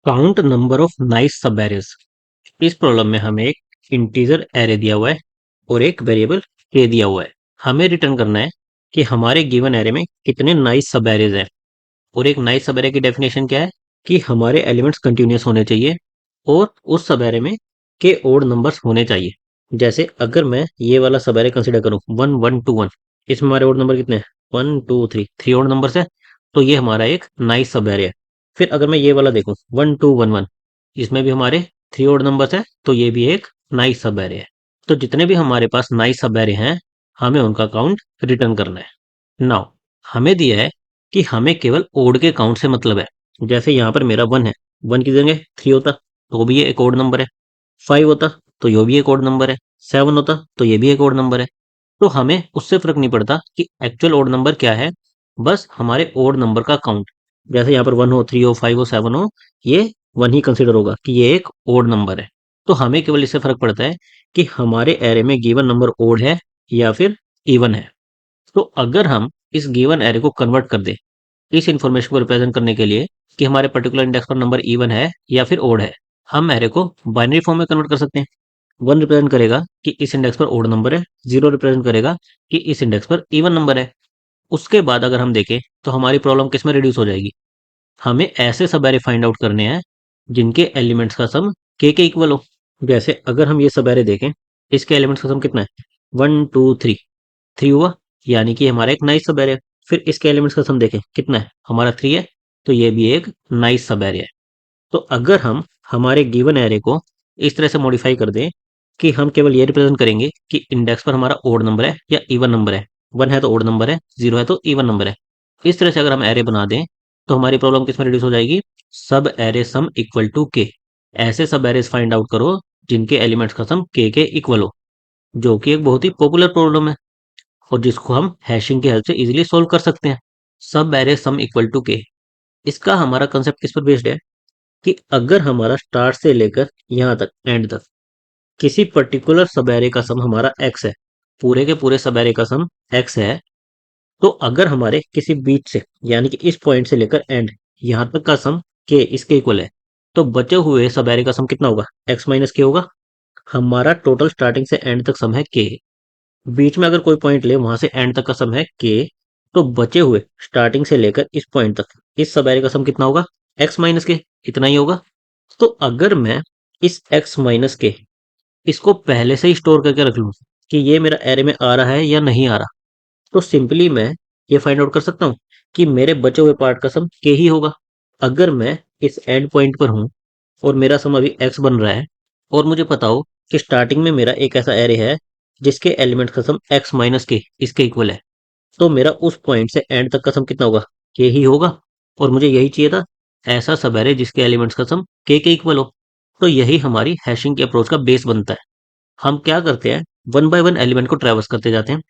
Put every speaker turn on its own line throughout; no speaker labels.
Count number of nice सब arrays. इस problem में हमें एक इंटीजर एरे दिया हुआ है और एक वेरिएबल के दिया हुआ है। हमें रिटर्न करना है कि हमारे गिवन एरे में कितने नाइस सब एरेज हैं। और एक नाइस सब एरे की डेफिनेशन क्या है कि हमारे एलिमेंट्स कंटिन्यूअस होने चाहिए और उस सब एरे में के ओड नंबर्स होने चाहिए। जैसे अगर मैं ये वाला सब एरे कंसिडर करूं 1 1 2 1, इसमें हमारे ओड नंबर कितने हैं? 1 2 3, 3 ओड नंबर्स है। तो ये हमारा एक नाइस सब एरे है। फिर अगर मैं ये वाला देखूं 1 2 1 1, इसमें भी हमारे 3 ओड नंबर्स है, तो ये भी एक नाइस सब एरे है। तो जितने भी हमारे पास नाइस सब एरे हैं, हमें उनका काउंट रिटर्न करना है। नाउ हमें दिया है कि हमें केवल ओड के काउंट से मतलब है। जैसे यहाँ पर मेरा 1 है, 1 की जगह 3 होता तो भी ये एक ओड नंबर है। 5 होता तो ये भी एक ओड नंबर है। 7 होता तो ये भी एक ओड नंबर है। तो हमें उससे फर्क नहीं पड़ता कि एक्चुअल ओड नंबर क्या है, बस हमारे ओड नंबर का काउंट। जैसे यहाँ पर 1 हो, 3 हो, 5 हो, 7 हो, ये 1 ही कंसिडर होगा कि ये एक ओड नंबर है। तो हमें केवल इससे फर्क पड़ता है कि हमारे एरे में गिवन नंबर ओड है या फिर इवन है। तो अगर हम इस गिवन एरे को कन्वर्ट कर दें इस इंफॉर्मेशन को रिप्रेजेंट करने के लिए कि हमारे पर्टिकुलर इंडेक्स पर नंबर इवन है या फिर ओड है, हम एरे को बाइनरी फॉर्म में कन्वर्ट कर सकते हैं। 1 रिप्रेजेंट करेगा कि इस इंडेक्स पर ओड नंबर है, 0 रिप्रेजेंट करेगा कि इस इंडेक्स पर इवन नंबर है। उसके बाद अगर हम देखें तो हमारी प्रॉब्लम किस में रिड्यूस हो जाएगी? हमें ऐसे सब एरे फाइंड आउट करने हैं जिनके एलिमेंट्स का सम के इक्वल हो। जैसे अगर हम ये सब एरे देखें, इसके एलिमेंट्स का सम कितना है? 1 2 3, 3 हुआ, यानी कि हमारा एक नाइस सब एरे है। फिर इसके एलिमेंट्स का सम देखें कितना है? हमारा 3 है, तो ये भी एक नाइस सब एरे है। तो अगर हम हमारे गिवन एरे को इस तरह से मॉडिफाई कर दें कि हम केवल ये रिप्रेजेंट करेंगे कि इंडेक्स पर हमारा ओड नंबर है या इवन नंबर है। 1 है तो ओड नंबर है, 0 है तो इवन नंबर है। इस तरह से अगर हम एरे बना दें तो हमारी प्रॉब्लम किस में रिड्यूस हो जाएगी? सब एरे सम इक्वल टू के। ऐसे सब एरेज फाइंड आउट करो जिनके एलिमेंट्स का सम के इक्वल हो, जो कि एक बहुत ही पॉपुलर प्रॉब्लम है और जिसको हम हैशिंग की हेल्प से इजीली सोल्व कर सकते हैं। सब एरे सम इक्वल टू के, इसका हमारा कंसेप्ट किस पर बेस्ड है कि अगर हमारा स्टार्ट से लेकर यहाँ तक एंड तक किसी पर्टिकुलर सब एरे का सम हमारा एक्स है, पूरे के पूरे सब एरे का सम एक्स है, तो अगर हमारे किसी बीच से यानी कि इस पॉइंट से लेकर एंड यहाँ तक का सम के इसके इक्वल है, तो बचे हुए सब एरे का सम कितना होगा? एक्स माइनस के होगा। हमारा टोटल स्टार्टिंग से एंड तक सम है के। बीच में अगर कोई पॉइंट ले वहां से एंड तक का सम है के, तो बचे हुए स्टार्टिंग से लेकर इस पॉइंट तक इस सब एरे का सम कितना होगा? एक्स माइनस के, इतना ही होगा। तो अगर मैं इस एक्स माइनस के इसको पहले से ही स्टोर करके रख लूं कि ये मेरा एरे में आ रहा है या नहीं आ रहा, तो सिंपली मैं ये फाइंड आउट कर सकता हूँ कि मेरे बचे हुए पार्ट का सम के ही होगा। अगर मैं इस एंड पॉइंट पर हूं और मेरा सम अभी एक्स बन रहा है और मुझे पता हो कि स्टार्टिंग में मेरा एक ऐसा एरे है जिसके एलिमेंट का सम एक्स माइनस के इसके इक्वल है, तो मेरा उस पॉइंट से एंड तक का सम कितना होगा? के ही होगा। और मुझे यही चाहिए था, ऐसा सब एरे जिसके एलिमेंट्स का सम के इक्वल हो। तो यही हमारी हैशिंग की अप्रोच का बेस बनता है। हम क्या करते हैं, वन बाय वन एलिमेंट को ट्रैवर्स करते जाते हैं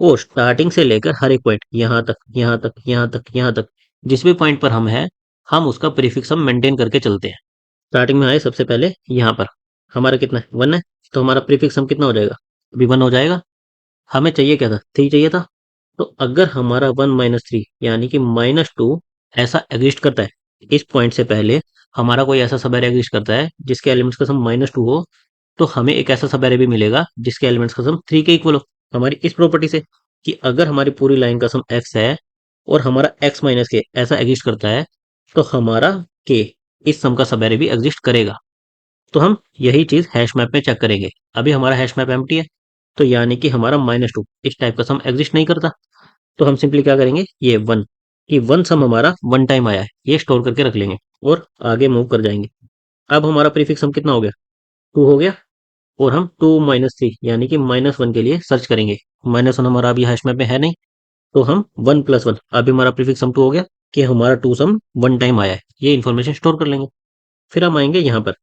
और स्टार्टिंग से लेकर हर एक पॉइंट यहाँ तक यहाँ तक यहाँ तक यहाँ तक जिस भी पॉइंट पर हम हैं, हम उसका प्रीफिक्स हम मेंटेन करके चलते हैं। स्टार्टिंग में आए सबसे पहले यहाँ पर हमारा कितना है? 1 है, तो हमारा प्रीफिक्स हम कितना हो जाएगा? अभी 1 हो जाएगा। हमें चाहिए क्या था? 3 चाहिए था। तो अगर हमारा 1 - 3 यानी कि -2 ऐसा एग्जिस्ट करता है, इस पॉइंट से पहले हमारा कोई ऐसा सब एरे एग्जिस्ट करता है जिसके एलिमेंट्स का सम -2 हो, तो हमें एक ऐसा सब एरे भी मिलेगा जिसके एलिमेंट्स का सम 3 के इक्वल हो। हमारी इस प्रॉपर्टी से कि अगर हमारी पूरी लाइन का सम x है और हमारा x माइनस के ऐसा एग्जिस्ट करता है, तो हमारा k इस सम का सब एरे भी एग्जिस्ट करेगा। तो हम यही चीज हैश मैप में चेक करेंगे। अभी हमारा हैश मैप एम्प्टी है, तो यानी कि हमारा -2 इस टाइप का सम एग्जिस्ट नहीं करता। तो हम सिंपली क्या करेंगे, ये 1 कि 1 सम हमारा 1 टाइम आया है, ये स्टोर करके रख लेंगे और आगे मूव कर जाएंगे। अब हमारा प्रीफिक्स सम कितना हो गया? 2 हो गया। और हम 2 - 3 यानी कि -1 के लिए सर्च करेंगे। -1 हमारा अभी हैश मैप में है नहीं, तो हम 1 + 1, अभी हमारा प्रीफिक्स सम 2 हो गया कि हमारा 2 सम 1 टाइम आया है, ये इन्फॉर्मेशन स्टोर कर लेंगे। फिर हम आएंगे यहाँ पर,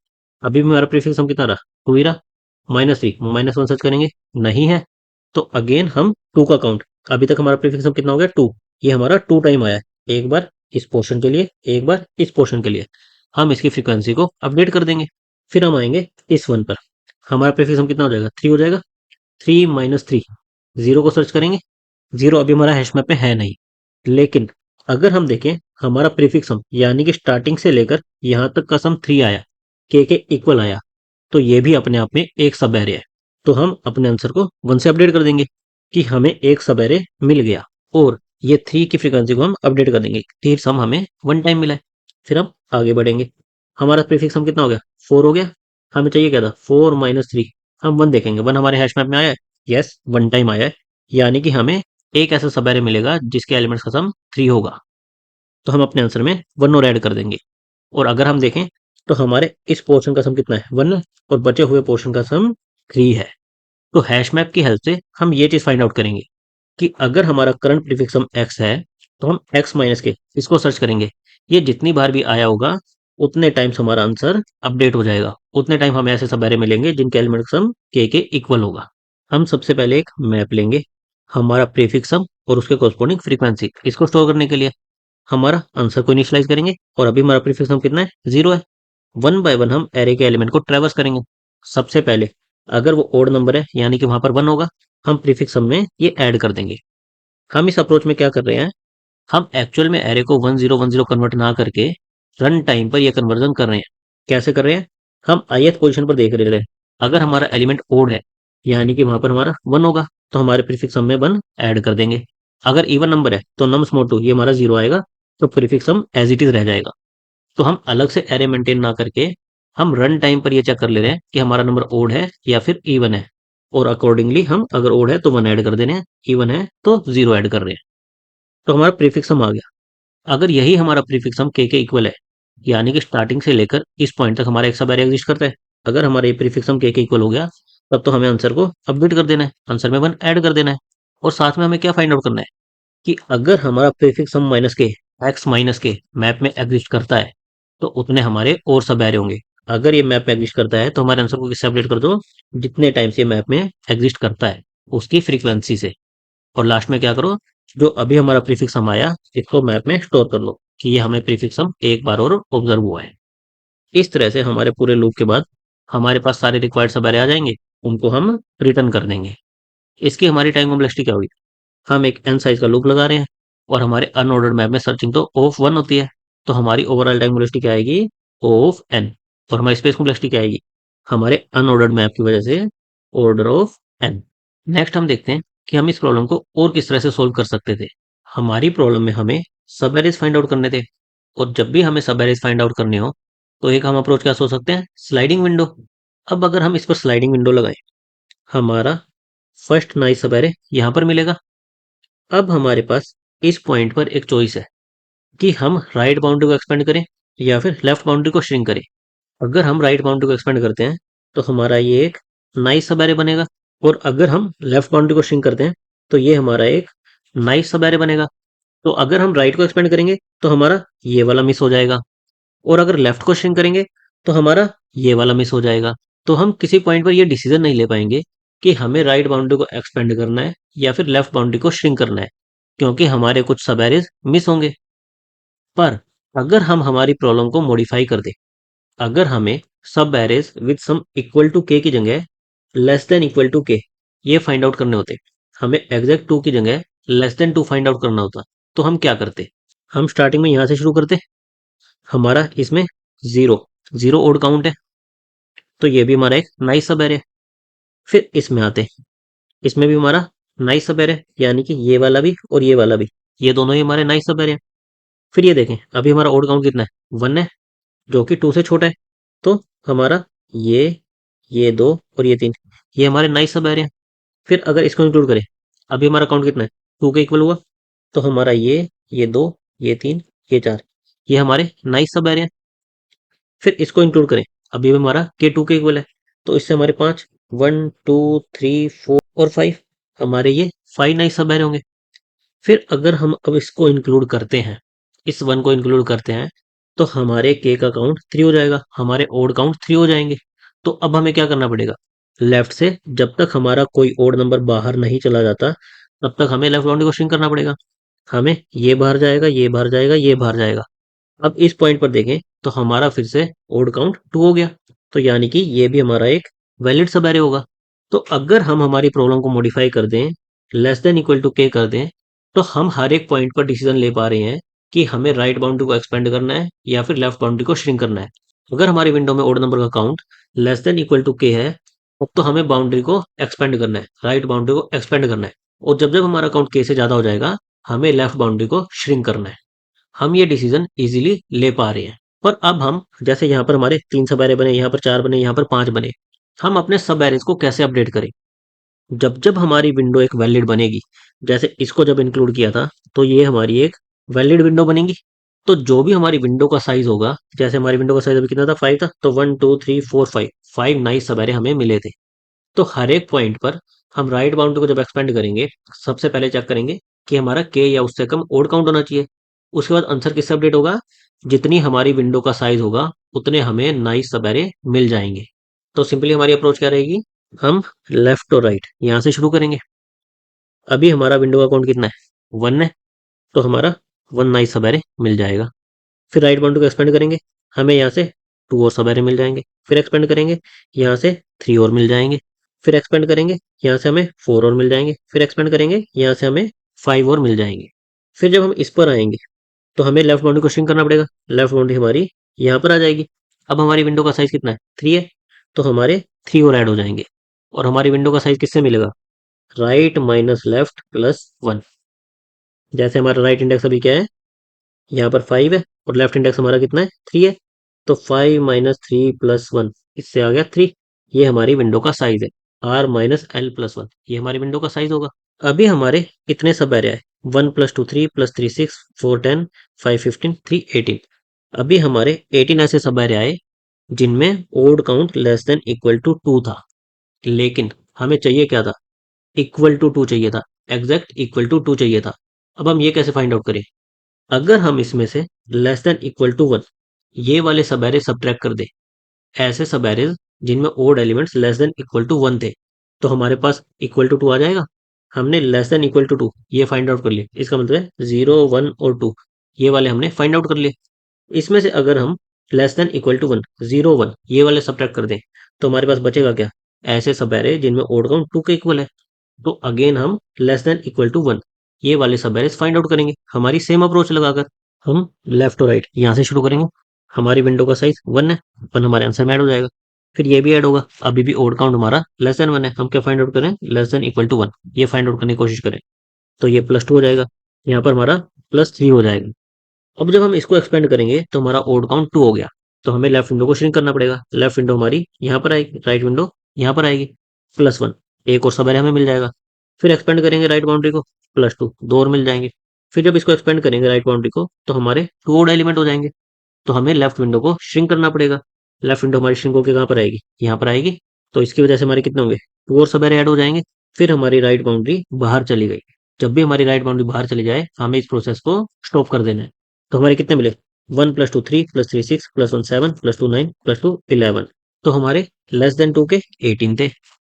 अभी भी हमारा प्रीफिक्स सम कितना रहा? 2 ही रहा। -3 -1 सर्च करेंगे, नहीं है, तो अगेन हम 2 का काउंट। अभी तक हमारा प्रीफिक्स सम कितना हो गया? 2। ये हमारा 2 टाइम आया है, एक बार इस पोर्शन के लिए, एक बार इस पोर्शन के लिए। हम इसकी फ्रीक्वेंसी को अपडेट कर देंगे। फिर हम आएंगे इस 1 पर, हमारा प्रीफिक्स सम कितना हो जाएगा? 3 हो जाएगा। 3 - 3, 0 को सर्च करेंगे। 0 अभी हमारा हैश मैप में है नहीं, लेकिन अगर हम देखें हमारा प्रीफिक्स सम यानी कि स्टार्टिंग से लेकर यहाँ तक का सम 3 आया, के इक्वल आया, तो ये भी अपने आप में एक सब एरे है। तो हम अपने आंसर को 1 से अपडेट कर देंगे कि हमें एक सब एरे मिल गया, और ये 3 की फ्रीक्वेंसी को हम अपडेट कर देंगे, 3 सम हमें 1 टाइम मिला है। फिर हम आगे बढ़ेंगे। हमारा प्रीफिक्स सम कितना हो गया? 4 हो गया। हमें चाहिए क्या था? 4 माइनस 3। हम 1 देखेंगे, 1 हमारे हैश मैप में आया है, यस 1 टाइम आया है, यानी कि हमें एक ऐसा सब एरे मिलेगा जिसके एलिमेंट्स का सम 3 होगा। तो हम अपने आंसर में 1 और ऐड कर देंगे। और अगर हम देखें तो हमारे इस पोर्शन का सम कितना है? 1, और बचे हुए पोर्शन का सम 3 है। तो हैश मैप की हेल्प से हम ये चीज फाइंड आउट करेंगे कि अगर हमारा करंट प्रीफिक्स सम x है, तो हम x माइनस के इसको सर्च करेंगे। ये जितनी बार भी आया होगा उतने टाइम्स हमारा आंसर अपडेट हो जाएगा, उतने टाइम हमें ऐसे सब एरे मिलेंगे जिनके एलिमेंट सम के इक्वल होगा। हम सबसे पहले एक मैप लेंगे, हमारा प्रीफिक्स सम और उसके कॉरस्पॉन्डिंग फ्रीक्वेंसी, इसको स्टोर करने के लिए हमारा आंसर को इनिशियलाइज करेंगे। और अभी हमारा प्रीफिक्स सम कितना है? 0 है। 1 बाय 1 हम एरे के एलिमेंट को ट्रेवर्स करेंगे। सबसे पहले अगर वो ओड नंबर है यानी कि वहां पर 1 होगा, हम प्रीफिक्स सम में ये ऐड कर देंगे। हम इस अप्रोच में क्या कर रहे हैं, हम एक्चुअल में एरे को 1010 कन्वर्ट ना करके रन टाइम पर ये कन्वर्जन कर रहे हैं। कैसे कर रहे हैं? हम ith पोजीशन पर देख रहे हैं, अगर हमारा एलिमेंट ओड है यानी कि वहां पर हमारा 1 होगा, तो हमारे प्रीफिक्स सम में 1 ऐड कर देंगे। अगर इवन नंबर है तो नम्स मोड 2 ये हमारा 0 आएगा, तो prefix sum as it is रह जाएगा। तो हम अलग से एरे मेंटेन ना करके हम रन टाइम पर ये चेक कर ले रहे हैं कि हमारा नंबर ओड है या फिर इवन है, और अकॉर्डिंगली हम अगर ओड है तो 1 ऐड कर देने हैं, इवन है तो 0 ऐड कर रहे हैं। तो हमारा प्रीफिक्स सम आ गया। अगर यही हमारा प्रीफिक्स सम के इक्वल है, यानी कि स्टार्टिंग से लेकर इस पॉइंट तक हमारा एक सब एरे एग्जिस्ट करता है, अगर हमारा ये प्रीफिक्स सम के इक्वल हो गया, तब तो हमें आंसर को अपडेट कर देना है, आंसर में 1 ऐड कर देना है। और साथ में हमें क्या फाइंड आउट करना है कि अगर हमारा प्रीफिक्स सम माइनस के एक्स माइनस के मैप में एग्जिस्ट करता है, तो उतने हमारे और सब एरे होंगे। अगर ये मैप में एग्जिस्ट करता है तो हमारे आंसर को किससे अपडेट कर दो? जितने टाइम्स ये मैप में एग्जिस्ट करता है उसकी फ्रीक्वेंसी से। और लास्ट में क्या करो, जो अभी हमारा प्रीफिक्स सम आया इसको मैप में स्टोर कर लो कि ये हमें प्रीफिक्स सम एक बार और ऑब्जर्व हुआ है। इस तरह से हमारे पूरे लूप के बाद हमारे पास सारे रिक्वायर्ड सब एरे आ जाएंगे, उनको हम रिटर्न कर देंगे। इसकी हमारी टाइम कॉम्प्लेक्सिटी क्या होगी? हम एक एन साइज का लूप लगा रहे हैं, और हमारे अनऑर्डर्ड मैप में सर्चिंग तो O ऑफ 1 होती है, तो हमारी ओवरऑल टाइम कॉम्प्लेक्सिटी क्या आएगी? O of n। और हमारी स्पेस कॉम्प्लेक्सिटी क्या आएगी? हमारे अनऑर्डर्ड मैप की वजह से ऑर्डर ऑफ n। नेक्स्ट हम देखते हैं कि हम इस प्रॉब्लम को और किस तरह से सोल्व कर सकते थे। हमारी प्रॉब्लम में हमें सब एरेज फाइंड आउट करने थे, और जब भी हमें सब एरेज फाइंड आउट करने हो तो एक हम अप्रोच क्या सोच सकते हैं? Sliding window. अब अगर हम इस पर स्लाइडिंग विंडो लगाएं, हमारा फर्स्ट नाइस सब एरे यहाँ पर मिलेगा। अब हमारे पास इस पॉइंट पर एक चॉइस है कि हम राइट बाउंड्री को एक्सपेंड करें या फिर लेफ्ट बाउंड्री को श्रिंक करें। अगर हम राइट बाउंड्री को एक्सपेंड करते हैं तो हमारा ये एक नाइस सब एरे बनेगा, और अगर हम लेफ्ट बाउंड्री को श्रिंक करते हैं तो ये हमारा एक नाइस सब एरे बनेगा। तो अगर हम राइट को एक्सपेंड करेंगे तो हमारा ये वाला मिस हो जाएगा, और अगर लेफ्ट को श्रिंक करेंगे तो हमारा ये वाला मिस हो जाएगा। तो हम किसी पॉइंट पर ये डिसीजन नहीं ले पाएंगे कि हमें राइट बाउंड्री को एक्सपेंड करना है या फिर लेफ्ट बाउंड्री को श्रिंक करना है, क्योंकि हमारे कुछ सब एरेज मिस होंगे। पर अगर हम हमारी प्रॉब्लम को मॉडिफाई कर दें, अगर हमें subarrays with sum equal to K की जगह लेस देन इक्वल टू के ये फाइंड आउट करने होते, हमें एग्जैक्ट 2 की जगह लेस देन 2 फाइंड आउट करना होता, तो हम क्या करते? हम स्टार्टिंग में यहां से शुरू करते, हमारा इसमें जीरो जीरो ओड काउंट है, तो ये भी हमारा एक नाइस सब एरे है। फिर इसमें आते, इसमें भी हमारा नाइस सब एरे है, यानी कि ये वाला भी और ये वाला भी, ये दोनों ही हमारे नाइस सब एरे हैं। फिर ये देखें, अभी हमारा ओड काउंट कितना है? 1 है, जो कि 2 से छोटा है। तो हमारा ये 2 और ये 3, ये हमारे नाइस सब एरे हैं। फिर अगर इसको इंक्लूड करें, अभी हमारा काउंट कितना है? 2 के इक्वल हुआ, तो हमारा ये 2, ये 3, ये 4, ये हमारे नाइस सब एरे हैं। फिर इसको इंक्लूड करें, अभी भी हमारा के 2 के इक्वल है, तो इससे हमारे 5, 1 2 3 4 और 5, हमारे ये 5 नाइस सब एरे होंगे। फिर अगर हम अब इसको इंक्लूड करते हैं, इस 1 को इंक्लूड करते हैं, तो हमारे के का काउंट 3 हो जाएगा, हमारे ओड काउंट 3 हो जाएंगे। तो अब हमें क्या करना पड़ेगा? लेफ्ट से जब तक हमारा कोई ओड नंबर बाहर नहीं चला जाता, तब तक हमें लेफ्ट बाउंड्री को श्रिंक करना पड़ेगा। हमें ये बाहर जाएगा, ये बाहर जाएगा, ये बाहर जाएगा। अब इस पॉइंट पर देखें तो हमारा फिर से ओड काउंट 2 हो गया, तो यानी कि ये भी हमारा एक वैलिड सब एरे होगा। तो अगर हम हमारी प्रॉब्लम को मॉडिफाई कर दें, लेस देन इक्वल टू के कर दें, तो हम हर एक पॉइंट पर डिसीजन ले पा रहे हैं कि हमें राइट बाउंड्री को एक्सपेंड करना है या फिर लेफ्ट बाउंड्री को श्रिंक करना है। अगर हमारी विंडो में ओड नंबर का count less than equal to K है, अब तो हमें बाउंड्री को एक्सपेंड करना है, राइट बाउंड्री को एक्सपेंड करना है। और जब जब हमारा काउंट के से ज्यादा हो जाएगा, हमें लेफ्ट बाउंड्री को श्रिंक करना है। हम ये डिसीजन इजीली ले पा रहे हैं। पर अब हम, जैसे यहाँ पर हमारे 3 सब एरे बने, यहाँ पर 4 बने, यहाँ पर 5 बने, हम अपने सब एरेज को कैसे अपडेट करें? जब जब हमारी विंडो एक वैलिड बनेगी, जैसे इसको जब इंक्लूड किया था, तो ये हमारी एक वैलिड विंडो बनेगी। तो जो भी हमारी विंडो का साइज होगा, जैसे हमारी विंडो का साइज अभी कितना था, 5 था, तो 1 2 3 4 5, 5 नाइस सब एरे हमें मिले थे। तो हर एक पॉइंट पर हम राइट बाउंड्री को जब एक्सपेंड करेंगे, सबसे पहले चेक करेंगे कि हमारा के या उससे कम ओड काउंट होना चाहिए। उसके बाद आंसर किससे अपडेट होगा? जितनी हमारी विंडो का साइज होगा, उतने हमें नाइस सब एरे मिल जाएंगे। तो सिंपली हमारी अप्रोच क्या रहेगी? हम लेफ्ट और राइट यहाँ से शुरू करेंगे। अभी हमारा विंडो का काउंट कितना है? 1 है, तो हमारा 1 नाइस सब एरे मिल जाएगा। फिर राइट बाउंड्री को एक्सपेंड करेंगे, हमें यहाँ से 2 और सब एरे मिल जाएंगे। फिर एक्सपेंड करेंगे, यहाँ से 3 और मिल जाएंगे। फिर एक्सपेंड करेंगे, यहाँ से हमें 4 और मिल जाएंगे। फिर एक्सपेंड करेंगे, यहाँ से हमें 5 और मिल जाएंगे। फिर जब हम इस पर आएंगे, तो हमें लेफ्ट बाउंड्री को श्रिंक करना पड़ेगा। लेफ्ट बाउंड्री हमारी यहाँ पर आ जाएगी। अब हमारी विंडो का साइज कितना है? 3 है, तो हमारे 3 और ऐड हो जाएंगे। और हमारी विंडो का साइज किससे मिलेगा? Right minus left plus 1। जैसे हमारा राइट इंडेक्स अभी क्या है? यहाँ पर 5 है, और लेफ्ट इंडेक्स हमारा कितना है? 3 है। तो 5 माइनस 3 प्लस 1, इससे आ गया 3। ये हमारी विंडो का साइज है। आर माइनस एल प्लस 1, ये हमारी विंडो का साइज होगा। अभी हमारे कितने सब एरे आए? 1 प्लस 2 3 प्लस 3 6 4 10 5 15 3 18। अभी हमारे 18 ऐसे सब एरे आए जिनमें odd count less than equal to 2 था। लेकिन हमें चाहिए क्या था? इक्वल टू 2 चाहिए था। एग्जैक्ट इक्वल टू 2 चाहिए था। अब हम ये कैसे फाइंड आउट करें? अगर हम इसमें से लेस देन इक्वल टू 1 ये वाले सब एरे सबट्रैक्ट कर दे, ऐसे सब एरेज जिनमें odd elements less than equal to 1 थे, तो हमारे पास इक्वल टू 2 आ जाएगा। हमने लेस देन इक्वल टू 2 ये फाइंड आउट कर लिया। इसका मतलब है 0 1 और 2 ये वाले हमने फाइंड आउट कर लिए। इसमें से अगर हम लेस देन इक्वल टू 1 0 1 ये वाले सबट्रैक्ट कर दें, तो हमारे पास बचेगा क्या? ऐसे सब एरे जिनमें ओड काउंट 2 के इक्वल है। तो अगेन हम लेस देन इक्वल टू 1 ये वाले सब एरेज फाइंड आउट करेंगे, हमारी सेम अप्रोच लगाकर। हम लेफ्ट और राइट यहाँ से शुरू करेंगे। हमारी विंडो का साइज 1 है, 1 हमारे आंसर में ऐड हो जाएगा। फिर ये भी ऐड होगा। अभी भी ओड काउंट हमारा लेस देन 1 है, हम क्या फाइंड आउट करें? लेस देन इक्वल टू 1 ये फाइंड आउट करने की कोशिश करें। तो ये प्लस 2 हो जाएगा, यहाँ पर हमारा प्लस 3 हो जाएगा। अब जब हम इसको एक्सपेंड करेंगे, तो हमारा ओड काउंट 2 हो गया। तो हमें लेफ्ट विंडो को श्रिंक करना पड़ेगा। लेफ्ट विंडो हमारी यहाँ पर आएगी, राइट विंडो यहाँ पर आएगी। प्लस 1 एक और सब एरे हमें मिल जाएगा। फिर एक्सपेंड करेंगे राइट बाउंड्री को, प्लस 2 दो और मिल जाएंगे। फिर जब इसको एक्सपेंड करेंगे राइट बाउंड्री को, तो हमारे 2 और एलिमेंट हो जाएंगे। तो हमें लेफ्ट विंडो को श्रिंक करना पड़ेगा। लेफ्ट विंडो हमारी श्रिंक होकर कहाँ पर आएगी? यहाँ पर आएगी। तो इसकी वजह से हमारे कितने होंगे? 2 और सब एरे ऐड हो जाएंगे। फिर हमारी राइट बाउंड्री बाहर चली गई। जब भी हमारी राइट बाउंड्री बाहर चली जाए, हमें इस प्रोसेस को स्टॉप कर देना है। तो हमारे कितने मिले? 1 plus 2 3 plus 3 6 plus 1 7 plus 2 9 plus 2 11। तो हमारे लेस देन 2 के 18 थे,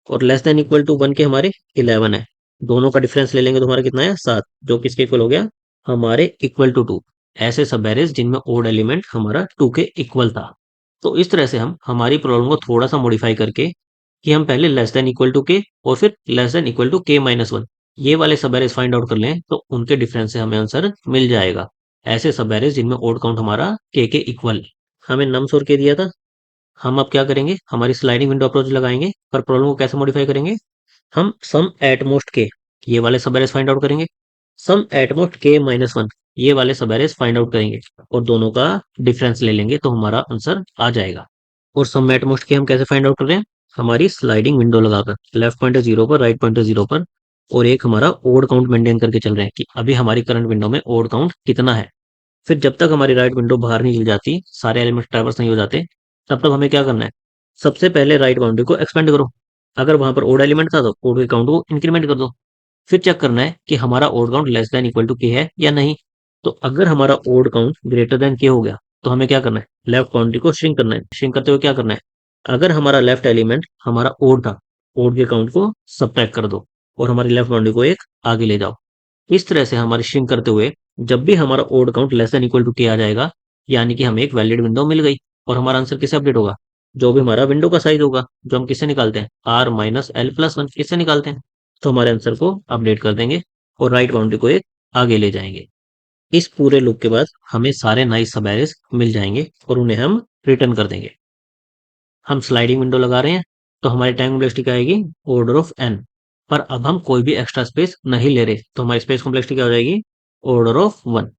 और लेस देन इक्वल टू 1 के हमारे 11 है। दोनों का डिफरेंस ले लेंगे तो हमारा कितना है? 7, जो किसके इक्वल हो गया? हमारे इक्वल टू 2। ऐसे सब एरेज जिनमें ओड एलिमेंट हमारा 2 के इक्वल था। तो इस तरह से हम हमारी प्रॉब्लम को थोड़ा सा मॉडिफाई करके, कि हम पहले लेस देन इक्वल टू के और फिर लेस देन इक्वल टू के माइनस 1 ये वाले सब एरेज फाइंड आउट कर लें, तो उनके डिफरेंस से हमें आंसर मिल जाएगा। ऐसे सब एरेज जिनमें ओड काउंट हमारा के इक्वल। हमें नम्स और के दिया था। हम अब क्या करेंगे? हमारी स्लाइडिंग विंडो अप्रोच लगाएंगे। पर प्रॉब्लम को कैसे मॉडिफाई करेंगे? हम सम एट मोस्ट के ये वाले सब एरेज फाइंड आउट करेंगे। सम एट मोस्ट के माइनस 1 ये वाले सब एरेज फाइंड आउट करेंगे, और दोनों का डिफरेंस ले लेंगे, तो हमारा आंसर आ जाएगा। और सम एट मोस्ट के हम कैसे फाइंड आउट कर रहे हैं? हमारी स्लाइडिंग विंडो लगाकर, लेफ्ट पॉइंटर 0 पर, राइट पॉइंटर 0 पर, और एक हमारा ओड काउंट मेंटेन करके चल रहे हैं कि अभी हमारी करंट विंडो में ओड काउंट कितना है। फिर जब तक हमारी राइट विंडो बाहर नहीं चल जाती, सारे एलिमेंट ट्रैवर्स नहीं हो जाते, तब तक हमें क्या करना है? सबसे पहले राइट बाउंड्री को एक्सपेंड करो। अगर वहां पर ओड एलिमेंट था, तो ओड के काउंट को इंक्रीमेंट कर दो। फिर चेक करना है कि हमारा odd count less than equal to K है या नहीं। तो अगर हमारा ओड काउंट ग्रेटर देन के हो गया, तो हमें क्या करना है? लेफ्ट बाउंड्री को श्रिंक करना है। श्रिंक करते हुए क्या करना है? अगर हमारा लेफ्ट एलिमेंट हमारा ओड था, ओड के काउंट को सबट्रैक्ट कर दो, और हमारी लेफ्ट बाउंड्री को एक आगे ले जाओ। इस तरह से हमारी श्रिंक करते हुए, जब भी हमारा odd count less than equal to K आ जाएगा, यानी कि हमें एक वैलिड विंडो मिल गई। और हमारा आंसर किससे अपडेट होगा? जो भी हमारा विंडो का साइज होगा, जो हम किससे निकालते हैं? आर माइनस एल प्लस 1 किससे निकालते हैं? तो हमारे आंसर को अपडेट कर देंगे, और राइट बाउंड्री को एक आगे ले जाएंगे। इस पूरे लूप के बाद हमें सारे नाइस सब एरेस मिल जाएंगे और उन्हें हम रिटर्न कर देंगे। हम स्लाइडिंग विंडो लगा रहे हैं, तो हमारी टाइम कॉम्प्लेक्सिटी क्या आएगी? Order of N. पर अब हम कोई भी एक्स्ट्रा स्पेस नहीं ले रहे, तो हमारी स्पेस कॉम्प्लेक्सिटी क्या हो जाएगी? Order of one.